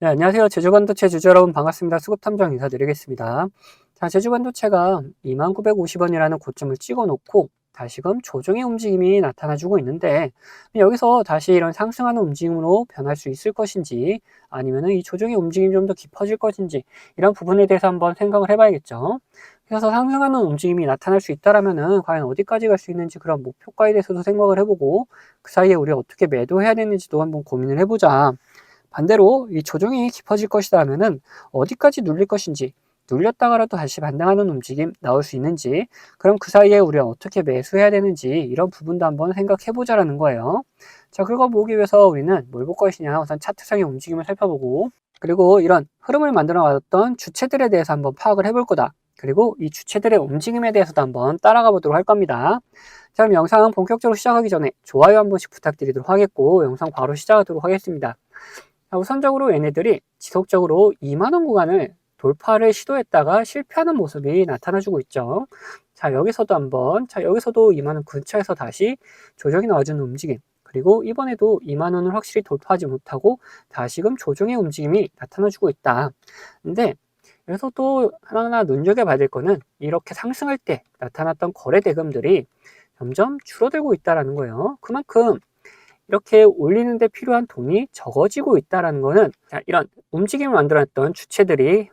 네, 안녕하세요. 제주반도체 주주 여러분 반갑습니다. 수급탐정 인사드리겠습니다. 자, 제주반도체가 2950원이라는 고점을 찍어 놓고 다시금 조정의 움직임이 나타나주고 있는데 여기서 다시 이런 상승하는 움직임으로 변할 수 있을 것인지 아니면 이 조정의 움직임이 좀 더 깊어질 것인지 이런 부분에 대해서 한번 생각을 해봐야겠죠. 그래서 상승하는 움직임이 나타날 수 있다라면은 과연 어디까지 갈 수 있는지 그런 목표가에 대해서도 생각을 해보고 그 사이에 우리가 어떻게 매도해야 되는지도 한번 고민을 해보자. 반대로 이 조정이 깊어질 것이다 하면은 어디까지 눌릴 것인지, 눌렸다가라도 다시 반등하는 움직임 나올 수 있는지, 그럼 그 사이에 우리가 어떻게 매수해야 되는지 이런 부분도 한번 생각해 보자라는 거예요. 자, 그거 보기 위해서 우리는 뭘 볼 것이냐, 우선 차트상의 움직임을 살펴보고, 그리고 이런 흐름을 만들어 왔던 주체들에 대해서 한번 파악을 해볼 거다. 그리고 이 주체들의 움직임에 대해서도 한번 따라가 보도록 할 겁니다. 자, 그럼 영상 본격적으로 시작하기 전에 좋아요 한 번씩 부탁드리도록 하겠고, 영상 바로 시작하도록 하겠습니다. 자, 우선적으로 얘네들이 지속적으로 2만원 구간을 돌파를 시도했다가 실패하는 모습이 나타나주고 있죠. 자, 여기서도 한번, 자, 여기서도 2만원 근처에서 다시 조정이 나와주는 움직임. 그리고 이번에도 2만원을 확실히 돌파하지 못하고 다시금 조정의 움직임이 나타나주고 있다. 근데 여기서 또 하나하나 눈여겨봐야 될 거는 이렇게 상승할 때 나타났던 거래 대금들이 점점 줄어들고 있다는 거예요. 그만큼 이렇게 올리는데 필요한 돈이 적어지고 있다는 거는 이런 움직임을 만들어냈던 주체들이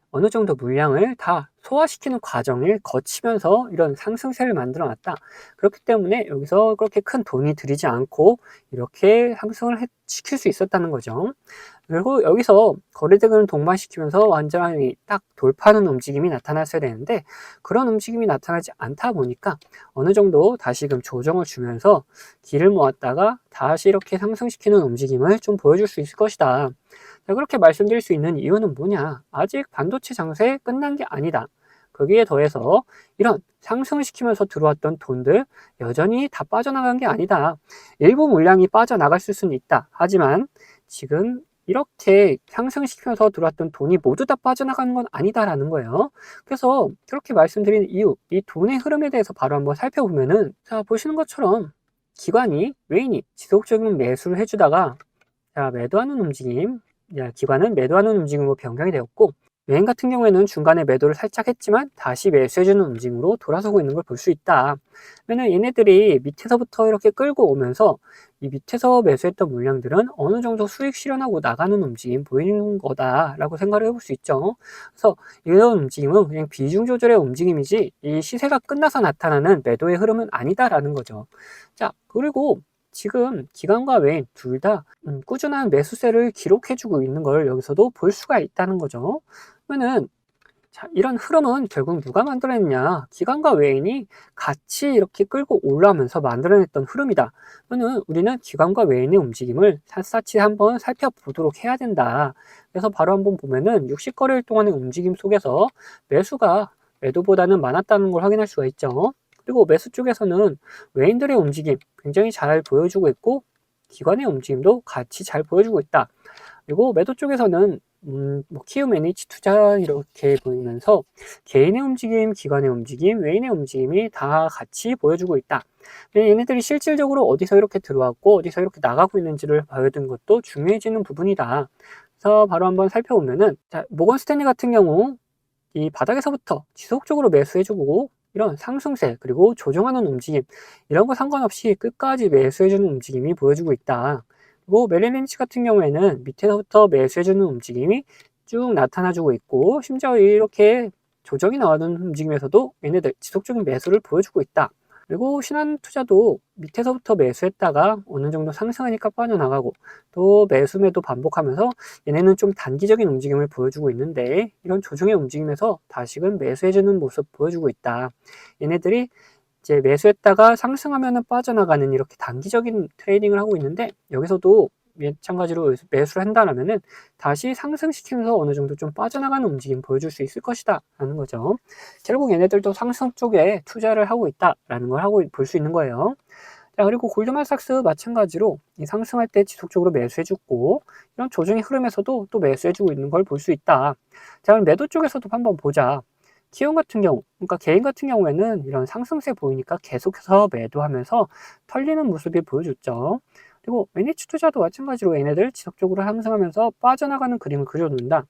어느 정도 물량을 다 소화시키는 과정을 거치면서 이런 상승세를 만들어 놨다. 그렇기 때문에 여기서 그렇게 큰 돈이 들이지 않고 이렇게 상승을 시킬 수 있었다는 거죠. 그리고 여기서 거래대금을 동반시키면서 완전히 딱 돌파하는 움직임이 나타났어야 되는데 그런 움직임이 나타나지 않다 보니까 어느 정도 다시금 조정을 주면서 길을 모았다가 다시 이렇게 상승시키는 움직임을 좀 보여줄 수 있을 것이다. 자, 그렇게 말씀드릴 수 있는 이유는 뭐냐? 아직 반도체 장세 끝난 게 아니다. 거기에 더해서 이런 상승을 시키면서 들어왔던 돈들 여전히 다 빠져나간 게 아니다. 일부 물량이 빠져나갈 수는 있다. 하지만 지금 이렇게 상승시키면서 들어왔던 돈이 모두 다 빠져나가는 건 아니다라는 거예요. 그래서 그렇게 말씀드리는 이유, 이 돈의 흐름에 대해서 바로 한번 살펴보면은, 자, 보시는 것처럼 기관이, 외인이 지속적인 매수를 해주다가, 자, 매도하는 움직임, 기관은 매도하는 움직임으로 변경이 되었고, 외인 같은 경우에는 중간에 매도를 살짝 했지만 다시 매수해주는 움직임으로 돌아서고 있는 걸 볼 수 있다. 왜냐면 얘네들이 밑에서부터 이렇게 끌고 오면서 이 밑에서 매수했던 물량들은 어느 정도 수익 실현하고 나가는 움직임 보이는 거다라고 생각을 해볼 수 있죠. 그래서 이런 움직임은 그냥 비중 조절의 움직임이지 이 시세가 끝나서 나타나는 매도의 흐름은 아니다라는 거죠. 자, 그리고 지금 기관과 외인 둘 다 꾸준한 매수세를 기록해주고 있는 걸 여기서도 볼 수가 있다는 거죠. 그러면은 자, 이런 흐름은 결국 누가 만들어냈냐? 기관과 외인이 같이 이렇게 끌고 올라오면서 만들어냈던 흐름이다. 그러면 우리는 기관과 외인의 움직임을 샅샅이 한번 살펴보도록 해야 된다. 그래서 바로 한번 보면은 60거래일 동안의 움직임 속에서 매수가 매도보다는 많았다는 걸 확인할 수가 있죠. 그리고 매수 쪽에서는 외인들의 움직임 굉장히 잘 보여주고 있고 기관의 움직임도 같이 잘 보여주고 있다. 그리고 매도 쪽에서는 키움 NH 투자 이렇게 보이면서 개인의 움직임, 기관의 움직임, 외인의 움직임이 다 같이 보여주고 있다. 얘네들이 실질적으로 어디서 이렇게 들어왔고 어디서 이렇게 나가고 있는지를 보여준 것도 중요해지는 부분이다. 그래서 바로 한번 살펴보면은 자, 모건 스탠리 같은 경우 이 바닥에서부터 지속적으로 매수해주고 이런 상승세 그리고 조정하는 움직임 이런 거 상관없이 끝까지 매수해주는 움직임이 보여주고 있다. 그리고 메릴 린치 같은 경우에는 밑에서부터 매수해주는 움직임이 쭉 나타나주고 있고 심지어 이렇게 조정이 나오는 움직임에서도 얘네들 지속적인 매수를 보여주고 있다. 그리고 신한투자도 밑에서부터 매수했다가 어느 정도 상승하니까 빠져나가고 또 매수 매도 반복하면서 얘네는 좀 단기적인 움직임을 보여주고 있는데 이런 조정의 움직임에서 다시금 매수해주는 모습 보여주고 있다. 얘네들이 이제 매수했다가 상승하면은 빠져나가는 이렇게 단기적인 트레이딩을 하고 있는데 여기서도 마찬가지로 매수를 한다면은 다시 상승시키면서 어느 정도 좀 빠져나가는 움직임 보여줄 수 있을 것이다 라는 거죠. 결국 얘네들도 상승 쪽에 투자를 하고 있다라는 걸 하고 볼 수 있는 거예요. 자, 그리고 골드만삭스 마찬가지로 이 상승할 때 지속적으로 매수해주고 이런 조정의 흐름에서도 또 매수해주고 있는 걸 볼 수 있다. 자, 그럼 매도 쪽에서도 한번 보자. 키움 같은 경우, 그러니까 개인 같은 경우에는 이런 상승세 보이니까 계속해서 매도하면서 털리는 모습이 보여줬죠. 그리고 NH투자도 마찬가지로 얘네들 지속적으로 상승하면서 빠져나가는 그림을 그려놓는다.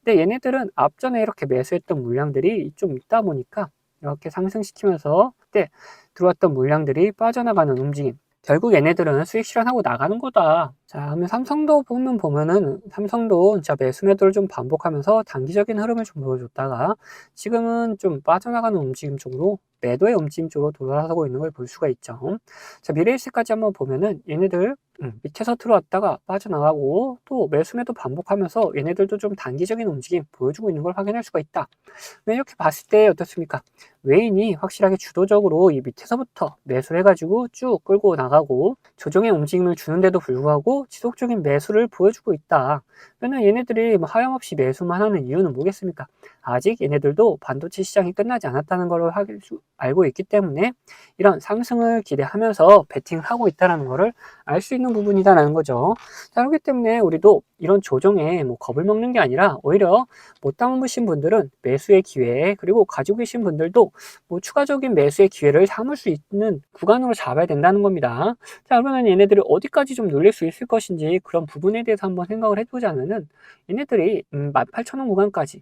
근데 얘네들은 앞전에 이렇게 매수했던 물량들이 좀 있다 보니까 이렇게 상승시키면서 그때 들어왔던 물량들이 빠져나가는 움직임. 결국 얘네들은 수익 실현하고 나가는 거다. 자, 그러면 삼성도 보면은 삼성도 진짜 매수 매도를 좀 반복하면서 단기적인 흐름을 좀 보여줬다가 지금은 좀 빠져나가는 움직임 쪽으로 매도의 움직임 쪽으로 돌아서고 있는 걸 볼 수가 있죠. 자, 미래일시까지 한번 보면은 얘네들 밑에서 들어왔다가 빠져나가고 또 매수 매도 반복하면서 얘네들도 좀 단기적인 움직임 보여주고 있는 걸 확인할 수가 있다. 이렇게 봤을 때 어떻습니까? 외인이 확실하게 주도적으로 이 밑에서부터 매수를 해가지고 쭉 끌고 나가고 조정의 움직임을 주는데도 불구하고 지속적인 매수를 보여주고 있다. 그러면 얘네들이 뭐 하염없이 매수만 하는 이유는 뭐겠습니까? 아직 얘네들도 반도체 시장이 끝나지 않았다는 걸 알고 있기 때문에 이런 상승을 기대하면서 베팅을 하고 있다는 것을 알 수 있는 부분이다라는 거죠. 자, 그렇기 때문에 우리도 이런 조정에 뭐 겁을 먹는 게 아니라 오히려 못 담으신 분들은 매수의 기회, 그리고 가지고 계신 분들도 뭐 추가적인 매수의 기회를 삼을 수 있는 구간으로 잡아야 된다는 겁니다. 자, 그러면 얘네들이 어디까지 좀 눌릴 수 있을 것인지 그런 부분에 대해서 한번 생각을 해보자면은 얘네들이 18,000원 구간까지,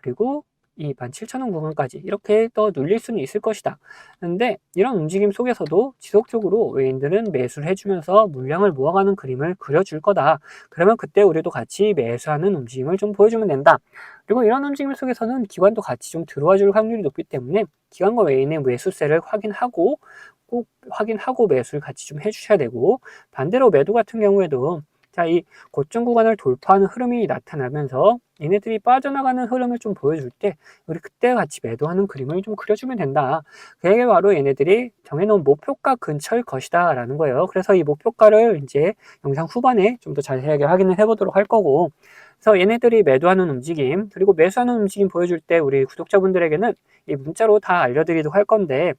그리고 이 17,000원 구간까지 이렇게 더 눌릴 수는 있을 것이다. 근데 이런 움직임 속에서도 지속적으로 외인들은 매수를 해주면서 물량을 모아가는 그림을 그려줄 거다. 그러면 그때 우리도 같이 매수하는 움직임을 좀 보여주면 된다. 그리고 이런 움직임 속에서는 기관도 같이 좀 들어와 줄 확률이 높기 때문에 기관과 외인의 매수세를 확인하고 꼭 확인하고 매수를 같이 좀 해주셔야 되고, 반대로 매도 같은 경우에도 자, 이 고점 구간을 돌파하는 흐름이 나타나면서 얘네들이 빠져나가는 흐름을 좀 보여줄 때 우리 그때 같이 매도하는 그림을 좀 그려주면 된다. 그게 바로 얘네들이 정해놓은 목표가 근처일 것이다 라는 거예요. 그래서 이 목표가를 이제 영상 후반에 좀 더 자세하게 확인을 해보도록 할 거고, 그래서 얘네들이 매도하는 움직임, 그리고 매수하는 움직임 보여줄 때 우리 구독자분들에게는 이 문자로 다 알려드리도록 할 건데,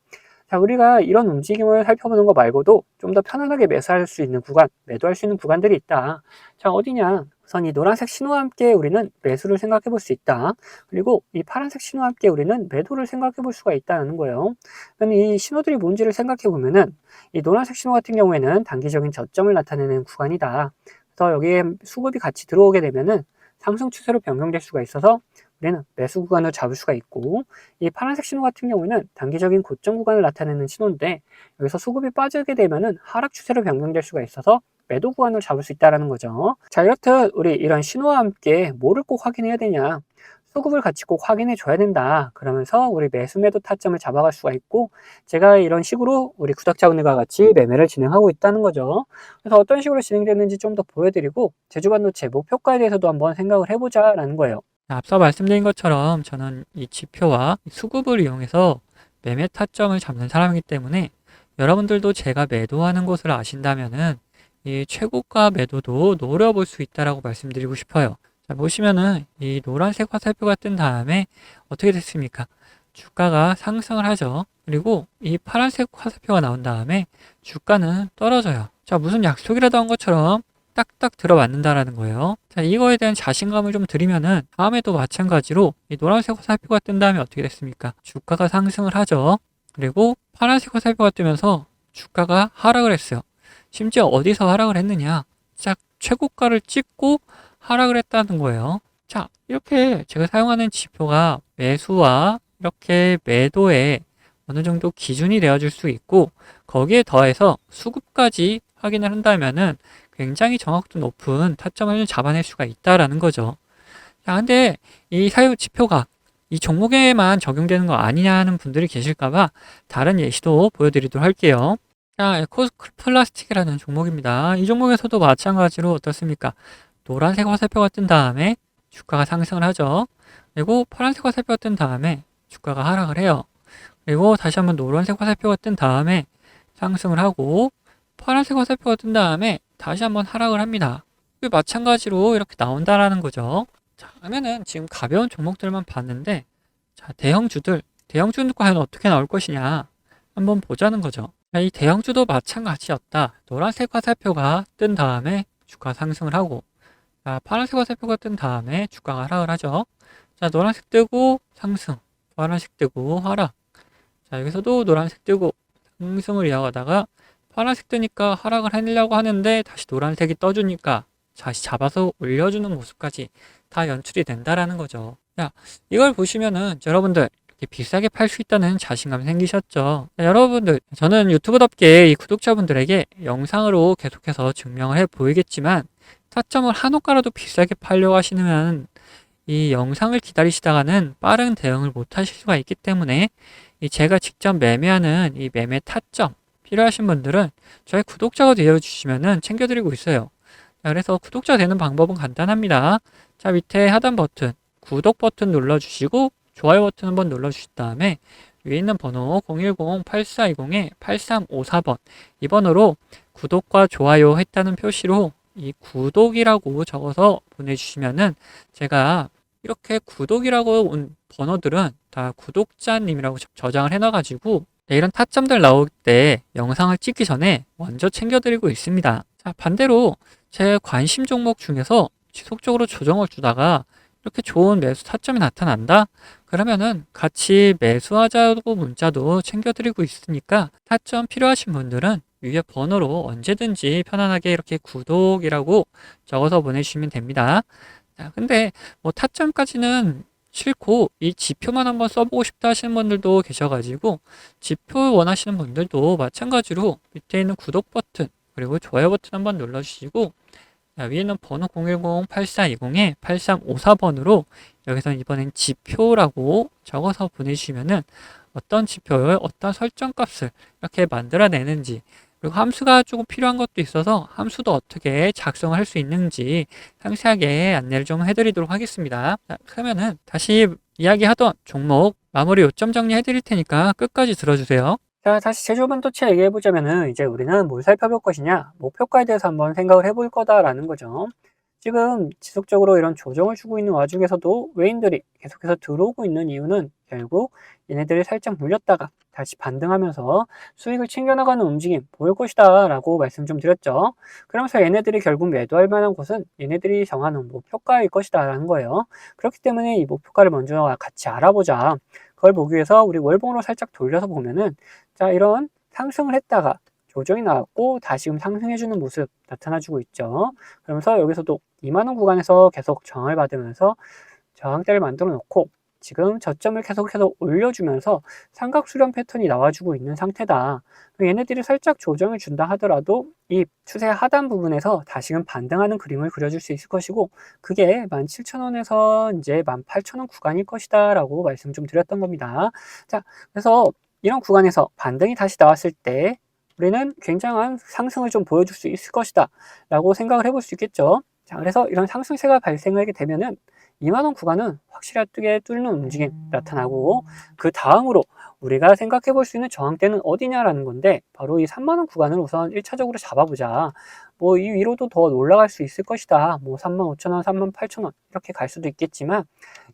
자, 우리가 이런 움직임을 살펴보는 거 말고도 좀 더 편안하게 매수할 수 있는 구간, 매도할 수 있는 구간들이 있다. 자, 어디냐? 우선 이 노란색 신호와 함께 우리는 매수를 생각해 볼 수 있다. 그리고 이 파란색 신호와 함께 우리는 매도를 생각해 볼 수가 있다는 거예요. 이 신호들이 뭔지를 생각해 보면은 이 노란색 신호 같은 경우에는 단기적인 저점을 나타내는 구간이다. 그래서 여기에 수급이 같이 들어오게 되면은 상승 추세로 변경될 수가 있어서 우리는 매수 구간을 잡을 수가 있고, 이 파란색 신호 같은 경우에는 단기적인 고점 구간을 나타내는 신호인데 여기서 수급이 빠지게 되면은 하락 추세로 변경될 수가 있어서 매도 구간을 잡을 수 있다는 거죠. 자, 이렇듯 우리 이런 신호와 함께 뭐를 꼭 확인해야 되냐? 수급을 같이 꼭 확인해 줘야 된다. 그러면서 우리 매수 매도 타점을 잡아갈 수가 있고, 제가 이런 식으로 우리 구독자분들과 같이 매매를 진행하고 있다는 거죠. 그래서 어떤 식으로 진행되는지 좀 더 보여드리고 제주반도체 목표가에 대해서도 한번 생각을 해보자 라는 거예요. 앞서 말씀드린 것처럼 저는 이 지표와 수급을 이용해서 매매 타점을 잡는 사람이기 때문에 여러분들도 제가 매도하는 곳을 아신다면은 이 최고가 매도도 노려볼 수 있다라고 말씀드리고 싶어요. 자, 보시면은 이 노란색 화살표가 뜬 다음에 어떻게 됐습니까? 주가가 상승을 하죠. 그리고 이 파란색 화살표가 나온 다음에 주가는 떨어져요. 자, 무슨 약속이라도 한 것처럼 딱딱 들어맞는다라는 거예요. 자, 이거에 대한 자신감을 좀 드리면은 다음에도 마찬가지로 이 노란색 화살표가 뜬 다음에 어떻게 됐습니까? 주가가 상승을 하죠. 그리고 파란색 화살표가 뜨면서 주가가 하락을 했어요. 심지어 어디서 하락을 했느냐? 딱 최고가를 찍고 하락을 했다는 거예요. 자, 이렇게 제가 사용하는 지표가 매수와 이렇게 매도에 어느 정도 기준이 되어줄 수 있고, 거기에 더해서 수급까지 확인을 한다면은 굉장히 정확도 높은 타점을 잡아낼 수가 있다라는 거죠. 자, 근데 이 사유 지표가 이 종목에만 적용되는 거 아니냐 는 분들이 계실까봐 다른 예시도 보여드리도록 할게요. 자, 에코플라스틱이라는 종목입니다. 이 종목에서도 마찬가지로 어떻습니까? 노란색 화살표가 뜬 다음에 주가가 상승을 하죠. 그리고 파란색 화살표가 뜬 다음에 주가가 하락을 해요. 그리고 다시 한번 노란색 화살표가 뜬 다음에 상승을 하고, 파란색 화살표가 뜬 다음에 다시 한번 하락을 합니다. 마찬가지로 이렇게 나온다라는 거죠. 자, 그러면은 지금 가벼운 종목들만 봤는데, 자, 대형주들 과연 어떻게 나올 것이냐 한번 보자는 거죠. 자, 이 대형주도 마찬가지였다. 노란색 화살표가 뜬 다음에 주가 상승을 하고, 자, 파란색 화살표가 뜬 다음에 주가가 하락을 하죠. 자, 노란색 뜨고 상승, 파란색 뜨고 하락. 자, 여기서도 노란색 뜨고 상승을 이어가다가 파란색 뜨니까 하락을 해내려고 하는데 다시 노란색이 떠주니까 다시 잡아서 올려주는 모습까지 다 연출이 된다라는 거죠. 자, 이걸 보시면은 여러분들 이렇게 비싸게 팔 수 있다는 자신감 생기셨죠? 자, 여러분들, 저는 유튜브답게 이 구독자분들에게 영상으로 계속해서 증명을 해 보이겠지만 타점을 한 호가라도 비싸게 팔려고 하시면 이 영상을 기다리시다가는 빠른 대응을 못 하실 수가 있기 때문에 이 제가 직접 매매하는 이 매매 타점 필요하신 분들은 저희 구독자가 되어주시면은 챙겨드리고 있어요. 자, 그래서 구독자 되는 방법은 간단합니다. 자, 밑에 하단 버튼, 구독 버튼 눌러주시고 좋아요 버튼 한번 눌러주신 다음에 위에 있는 번호 010-8420-8354번 이 번호로 구독과 좋아요 했다는 표시로 이 구독이라고 적어서 보내주시면은 제가 이렇게 구독이라고 온 번호들은 다 구독자님이라고 저장을 해놔가지고 이런 타점들 나올 때 영상을 찍기 전에 먼저 챙겨드리고 있습니다. 자, 반대로 제 관심 종목 중에서 지속적으로 조정을 주다가 이렇게 좋은 매수 타점이 나타난다? 그러면은 같이 매수하자고 문자도 챙겨드리고 있으니까 타점 필요하신 분들은 위에 번호로 언제든지 편안하게 이렇게 구독이라고 적어서 보내주시면 됩니다. 자, 근데 뭐 타점까지는 싫고 이 지표만 한번 써보고 싶다 하시는 분들도 계셔가지고 지표 원하시는 분들도 마찬가지로 밑에 있는 구독 버튼 그리고 좋아요 버튼 한번 눌러주시고 위에는 번호 010-8420-8354번으로 여기서 이번엔 지표라고 적어서 보내주시면은 어떤 지표를 어떤 설정 값을 이렇게 만들어내는지 그리고 함수가 조금 필요한 것도 있어서 함수도 어떻게 작성할 수 있는지 상세하게 안내를 좀 해드리도록 하겠습니다. 자, 그러면은 다시 이야기하던 종목 마무리 요점 정리해 드릴 테니까 끝까지 들어주세요. 자, 다시 제조 반도체 얘기해보자면은 이제 우리는 뭘 살펴볼 것이냐, 목표가에 대해서 한번 생각을 해볼 거다라는 거죠. 지금 지속적으로 이런 조정을 주고 있는 와중에서도 외인들이 계속해서 들어오고 있는 이유는 결국 얘네들이 살짝 물렸다가 다시 반등하면서 수익을 챙겨나가는 움직임 보일 것이다 라고 말씀 좀 드렸죠. 그러면서 얘네들이 결국 매도할 만한 곳은 얘네들이 정하는 목표가일 것이다 라는 거예요. 그렇기 때문에 이 목표가를 먼저 같이 알아보자. 그걸 보기 위해서 우리 월봉으로 살짝 돌려서 보면은 자, 이런 상승을 했다가 조정이 나왔고 다시금 상승해주는 모습 나타나주고 있죠. 그러면서 여기서도 2만원 구간에서 계속 저항을 받으면서 저항대를 만들어 놓고 지금 저점을 계속해서 올려주면서 삼각 수렴 패턴이 나와주고 있는 상태다. 얘네들이 살짝 조정을 준다 하더라도 이 추세 하단 부분에서 다시금 반등하는 그림을 그려줄 수 있을 것이고 그게 17,000원에서 이제 18,000원 구간일 것이다 라고 말씀 좀 드렸던 겁니다. 자, 그래서 이런 구간에서 반등이 다시 나왔을 때 우리는 굉장한 상승을 좀 보여줄 수 있을 것이다 라고 생각을 해볼 수 있겠죠. 자, 그래서 이런 상승세가 발생하게 되면은 2만원 구간은 확실하게 뚫는 움직임 나타나고 그 다음으로 우리가 생각해 볼 수 있는 저항대는 어디냐라는 건데 바로 이 3만원 구간을 우선 1차적으로 잡아보자. 뭐 이 위로도 더 올라갈 수 있을 것이다. 뭐 35,000원, 38,000원 이렇게 갈 수도 있겠지만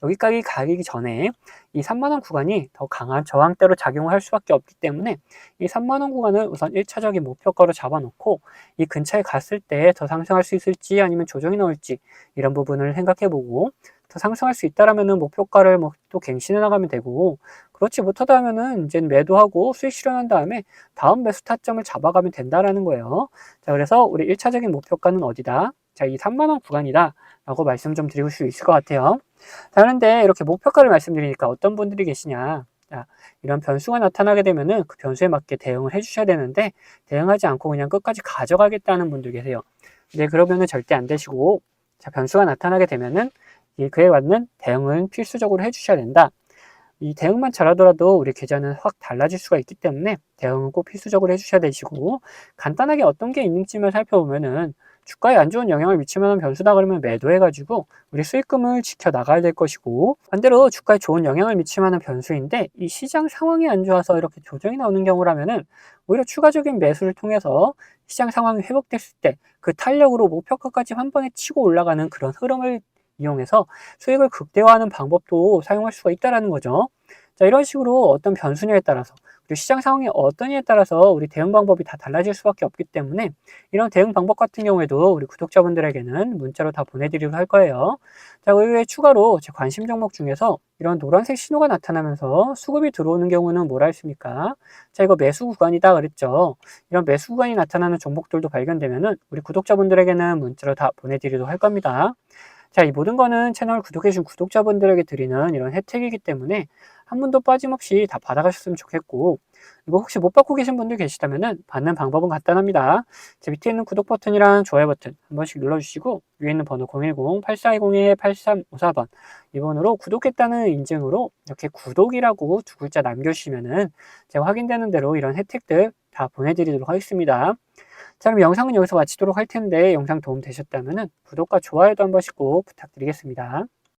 여기까지 가기 전에 이 3만원 구간이 더 강한 저항대로 작용을 할 수밖에 없기 때문에 이 3만원 구간을 우선 1차적인 목표가로 잡아놓고 이 근처에 갔을 때 더 상승할 수 있을지 아니면 조정이 나올지 이런 부분을 생각해보고 더 상승할 수 있다라면은 목표가를 뭐 또 갱신해 나가면 되고 그렇지 못하다면은 이제 매도하고 수익 실현한 다음에 다음 매수 타점을 잡아가면 된다라는 거예요. 자, 그래서 우리 1차적인 목표가는 어디다? 자, 이 3만원 구간이다 라고 말씀 좀 드릴 수 있을 것 같아요. 자, 그런데 이렇게 목표가를 말씀드리니까 어떤 분들이 계시냐? 자, 이런 변수가 나타나게 되면은 그 변수에 맞게 대응을 해주셔야 되는데 대응하지 않고 그냥 끝까지 가져가겠다는 분들 계세요. 근데 그러면은 절대 안 되시고 자, 변수가 나타나게 되면은 그에 맞는 대응은 필수적으로 해주셔야 된다. 이 대응만 잘하더라도 우리 계좌는 확 달라질 수가 있기 때문에 대응은 꼭 필수적으로 해주셔야 되시고 간단하게 어떤 게 있는지만 살펴보면은 주가에 안 좋은 영향을 미칠 만한 변수다 그러면 매도해가지고 우리 수익금을 지켜나가야 될 것이고 반대로 주가에 좋은 영향을 미칠 만한 변수인데 이 시장 상황이 안 좋아서 이렇게 조정이 나오는 경우라면은 오히려 추가적인 매수를 통해서 시장 상황이 회복됐을 때 그 탄력으로 목표가까지 한 번에 치고 올라가는 그런 흐름을 이용해서 수익을 극대화하는 방법도 사용할 수가 있다는 거죠. 자, 이런 식으로 어떤 변수냐에 따라서 그리고 시장 상황이 어떠냐에 따라서 우리 대응 방법이 다 달라질 수밖에 없기 때문에 이런 대응 방법 같은 경우에도 우리 구독자분들에게는 문자로 다 보내드리도록 할 거예요. 자, 그 외에 추가로 제 관심 종목 중에서 이런 노란색 신호가 나타나면서 수급이 들어오는 경우는 뭐라 했습니까? 자, 이거 매수 구간이다 그랬죠. 이런 매수 구간이 나타나는 종목들도 발견되면은 우리 구독자분들에게는 문자로 다 보내드리도록 할 겁니다. 자, 이 모든 거는 채널 구독해주신 구독자분들에게 드리는 이런 혜택이기 때문에 한 분도 빠짐없이 다 받아가셨으면 좋겠고, 이거 혹시 못 받고 계신 분들 계시다면은 받는 방법은 간단합니다. 제 밑에 있는 구독 버튼이랑 좋아요 버튼 한 번씩 눌러주시고, 위에 있는 번호 010-8420-8354번 이 번호로 구독했다는 인증으로 이렇게 구독이라고 두 글자 남겨주시면은 제가 확인되는 대로 이런 혜택들 다 보내드리도록 하겠습니다. 자, 그럼 영상은 여기서 마치도록 할 텐데 영상 도움 되셨다면 구독과 좋아요도 한 번씩 꼭 부탁드리겠습니다.